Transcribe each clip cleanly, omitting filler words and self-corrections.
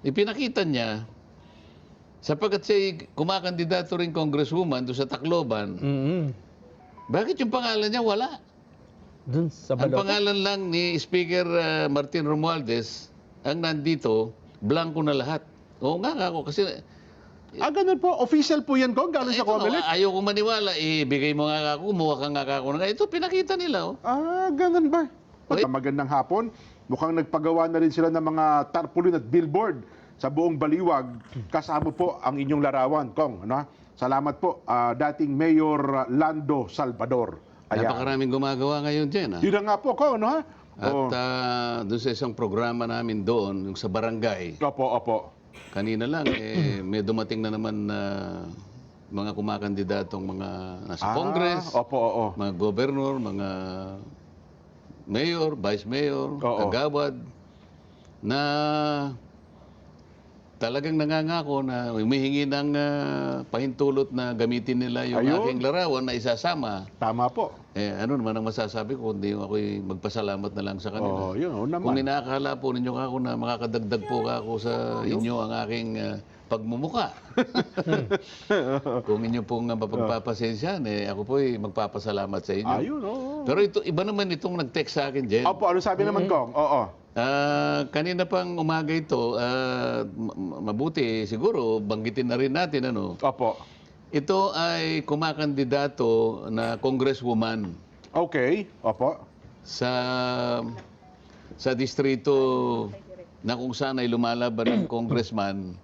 ipinakita niya, sapagkat siya kumakandidato rin congresswoman doon sa Tacloban, bakit yung pangalan niya wala? Dun sa Ang baloto. pangalan lang ni Speaker Martin Romualdez, ang nandito, blanco na lahat. Oo nga ako, kasi Ganun po. Official po yan, Kong, galing sa ito, COMELEC. ayaw ko maniwala, ibigay mo nga ako, kumuha ka nga ako. Ito, pinakita nila. Oh. Ganun ba? Okay. Magandang hapon. Mukhang nagpagawa na rin sila ng mga tarpaulin at billboard sa buong Baliwag. Kasama po ang inyong larawan, Kong. Ano? Salamat po, dating Mayor Lando Salvador. Ayan. Napakaraming gumagawa ngayon dyan. Yun na nga po, Kong. Ano, ha? At doon sa isang programa namin doon, yung sa barangay, Opo. kanina lang, may dumating na naman na mga kumakandidatong mga nasa Congress, Opo. mga gobernur, mga mayor, vice mayor, kagawad, na talagang nangangako na humihingi ng pahintulot na gamitin nila yung aking larawan na isasama. Tama po. Ano naman ang masasabi ko, kundi ako'y magpasalamat na lang sa kanila. Yun naman. Kung inaakala po ninyo ako na makakadagdag po ako sa inyo ang aking pagmumuka. Kung inyo pong mapagpapasensyahan, ako po'y magpapasalamat sa inyo. Ayun, Pero ito, iba naman itong nag-text sa akin, Jen. Opo, ano sabi naman, Kong? Kanina pang umaga ito, mabuti siguro, banggitin na rin natin, ano? Opo. Ito ay kumakandidato na congresswoman. Okay, opo. Sa distrito na kung saan ay lumalaban ng congressman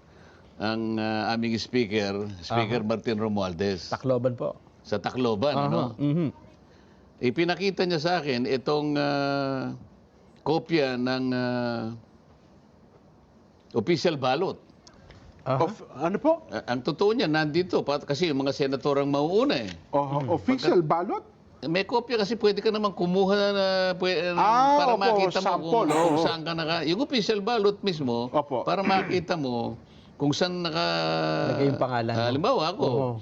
ang aming speaker Martin Romualdez. Tacloban po. Sa Tacloban, ano? Ipinakita niya sa akin itong kopya ng official ballot. Ano po? Ang totoo niya, nandito. Kasi yung mga senator ang mauuna eh. Official ballot? May kopya kasi pwede ka naman kumuha na para makita mo kung saan ka yung official ballot mismo, para makita mo kung saan lagay yung pangalan. Halimbawa ako,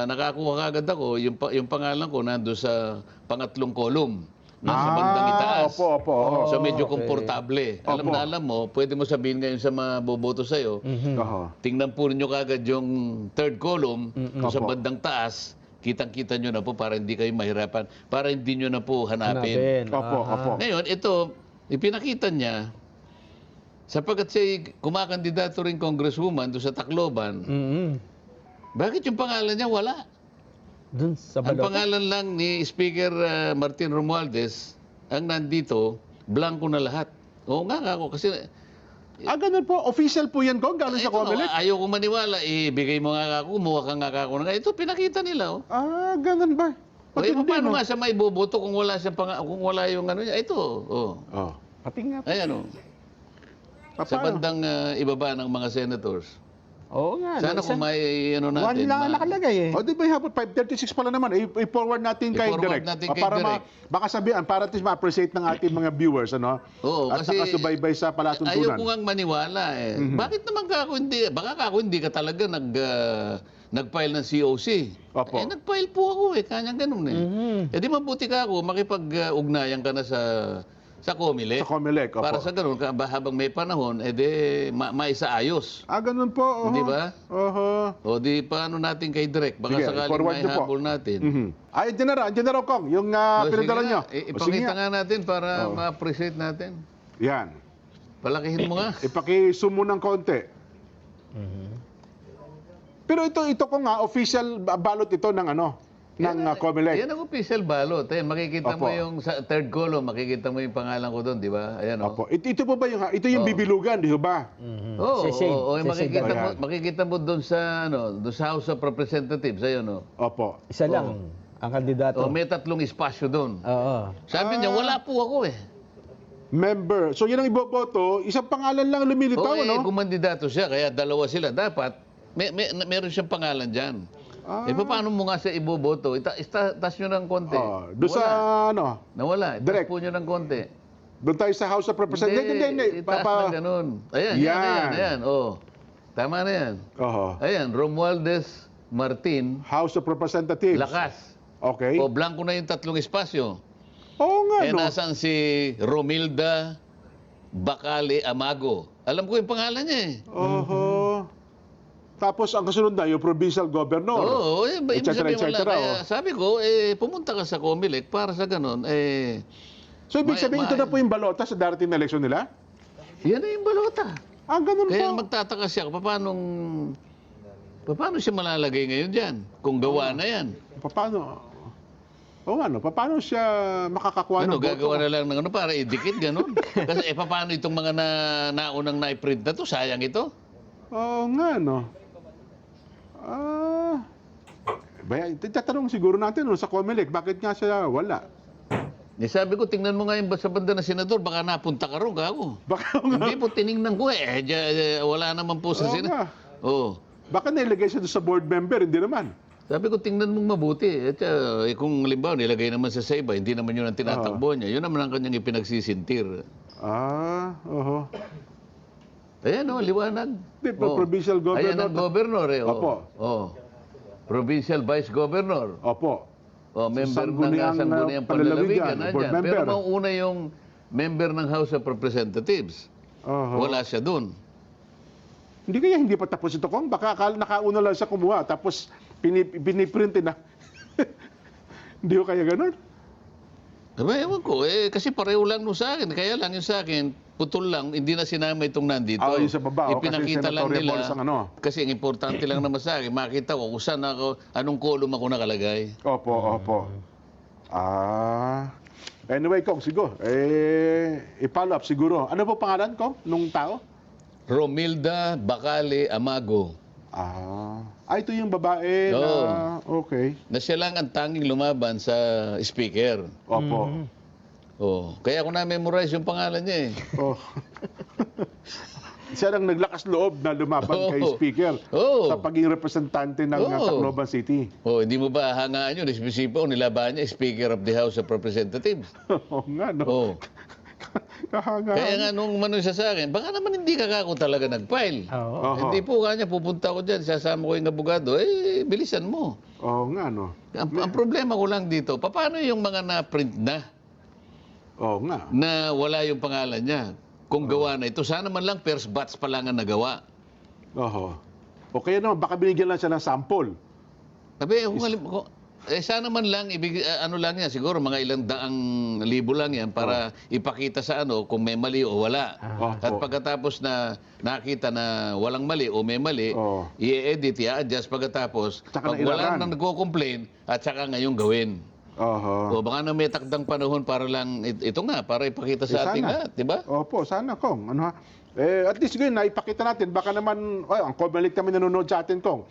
nakakuha kagad ako, yung pangalan ko nando sa pangatlong column. Nasa bandang itaas. Opo. So medyo komportable. Alam mo, pwede mo sabihin ngayon sa mga boboto sa'yo, tingnan po ninyo kagad yung third column sa bandang taas, kitang-kita nyo na po para hindi kayo mahirapan, para hindi nyo na po hanapin. Opo. Ngayon, ito, ipinakita niya, sapagkat siya kumakandidato rin congresswoman doon sa Tacloban, bakit yung pangalan niya wala? Dun sa Ang baloto. pangalan lang ni Speaker Martin Romualdez, ang nandito, blanco na lahat. Oo nga ako, kasi Ganun po. Official po yan, Kong, galing sa COMELEC. ayaw ko maniwala, ibigay mo nga ako, kumuha ka nga ako. Ito, pinakita nila. Ganun ba? Paano nga siya may boboto kung wala siya kung wala yung ano niya? Ito, Pati nga po. ayan sa bandang ibaba ng mga senators. Oo nga. Sana kung may ano natin. One lang nakalagay eh. Di ba hapon, 5:36 pala naman. I-forward natin kay I-forward Direk. natin kay Para Direk. baka sabihan, para at least ma-appreciate ng ating mga viewers, ano? Oo, At kasi nakasubaybay sa palatuntunan. ayaw ko ngang maniwala eh. Bakit naman ka ako hindi? Baka ka ako hindi ka talaga nag-file ng COC. Opo. Nag-file po ako eh. Kanyang ganun eh. Di mabuti ka ako, makipag-ugnayan ka na sa COMELEC. Sa COMELEC, opo. Para sa ganun, habang may panahon, maisaayos. Ganun po. Di ba? O di paano natin kay Direk? Baka Sige, sakaling forward may niyo po. habol natin. Andiyan na raw, Kong, yung pinadala nyo. Ipakita nga natin para ma-appreciate natin. Yan. Palakihin mo nga. Ipaki-zoom mo ng konti. Pero ito ko nga, official ballot ito ng COMELEC. Yan ang official ballot. Makikita mo yung sa third column, makikita mo yung pangalan ko doon, di ba? Ayan Opo. Ito po ba yung bibilugan, di ba? Oo, makikita mo doon sa House of Representatives, ayun. Opo. Isa lang ang kandidato. May 3 espasyo doon. Oo. Sabi niya, wala po ako eh. Member. So yan ang iboboto, isang pangalan lang lumilitaw, no? Kumandidato siya, kaya 2 sila. Dapat, meron siyang pangalan dyan. Paano mo nga siya iboboto? Taas nyo ng konti. Doon sa, Nawala. Direk. Taas po nyo ng konti. Doon tayo sa House of Representatives. Hindi. Itaas ng ganun. Ayan. Tama na yan. Ayan, Romualdez Martin. House of Representatives. Lakas. Okay. Blanco na yung 3 espasyo. Oo nga, no? Nasaan si Romilda Bacale Amago? Alam ko yung pangalan niya eh. Oho. Tapos ang kasunod na, yung provincial governor. Oo, et ibig cetera, sabihin wala. et cetera, Kaya sabi ko, pumunta ka sa Comelec para sa ganun. So, ibig sabihin, ito na po yung balota sa darating na eleksyon nila? Yan na yung balota. Ganun Kaya po. magtataka siya, paano siya malalagay ngayon dyan? Kung gawa na yan. Paano? Paano siya makakakuha ng boto? Gagawa na lang ng para idikit, ganun. Kasi paano itong mga naunang na-print na to? Sayang ito. Oo nga, no? Tatanong siguro natin sa Comelec, bakit nga siya wala? Sabi ko, tingnan mo nga yung sa banda na senador, baka napunta ka ron, kako. Baka Hindi po, tiningnan ko wala naman po sa Oo senador. nga. Oo. Baka nilagay siya doon sa board member, hindi naman. Sabi ko, tingnan mong mabuti. Kung halimbawa, nilagay naman sa iba, hindi naman yun ang tinatakbo niya. Yun naman ang kanyang ipinagsisintir. Oho. Ayan liwanag. Di, provincial governor. Ayan ang governor Opo. Provincial vice governor. Opo. Member Sangguniang, ng Sangguniang Panlalawigan, Panlalawigan. board Andyan. member. Pero mauna yung member ng House of Representatives. Oho. Wala siya dun. Hindi pa tapos ito, Kong. Baka nakauna lang siya kumuha, tapos piniprint na. Hindi ko kaya ganun. Ewan ko. Kasi pareho lang no sa akin. Kaya lang yung sa akin, putol lang, hindi na sinama itong nandito. Yung sa baba. Ipinakita kasi lang senatorial nila. balls ang ano. Kasi ang importante lang naman sa akin, makita ko kung saan ako, anong column ako nakalagay. Opo. Anyway, Kong, siguro. I-follow up siguro. Ano po pangalan, Kong, nung tao? Romilda Bacale Amago. Ito yung babae na... Okay. Na siya lang ang tanging lumaban sa speaker. Opo. Kaya ako na-memorize yung pangalan niya eh. Oh. Siya lang naglakas loob na lumaban kay Speaker sa pagiging representante ng Tacloban City. Hindi mo ba hangaan yun? Espesipo, nilaban niya, Speaker of the House of Representatives. Oo nga, no? Kahangaan. Kaya nga nung manong siya sa akin, baka naman hindi ka ako talaga nag-file. Hindi po kanya, pupunta ko dyan, sasama ko yung abogado, bilisan mo. Oo nga, no? Ang problema ko lang dito, paano yung mga na-print na? Oo nga. Na wala yung pangalan niya. Kung gawa na ito, sana man lang first batch pa lang ang nagawa. Oho. O kaya naman, baka binigyan lang siya ng sample. Sabi, sana man lang, ano lang yan, siguro mga ilang daang libo lang yan para ipakita sa kung may mali o wala. At pagkatapos na nakita na walang mali o may mali, i-edit, i-adjust pagkatapos. Tsaka Pag wala nang nagko-complain, at saka ngayong gawin. O baka na may takdang panahon para lang, ito nga, para ipakita sa ating lahat, di ba? Opo, sana, Kong. At least ngayon, naipakita natin, baka naman, ang Comelec kami nanonood sa atin, Kong.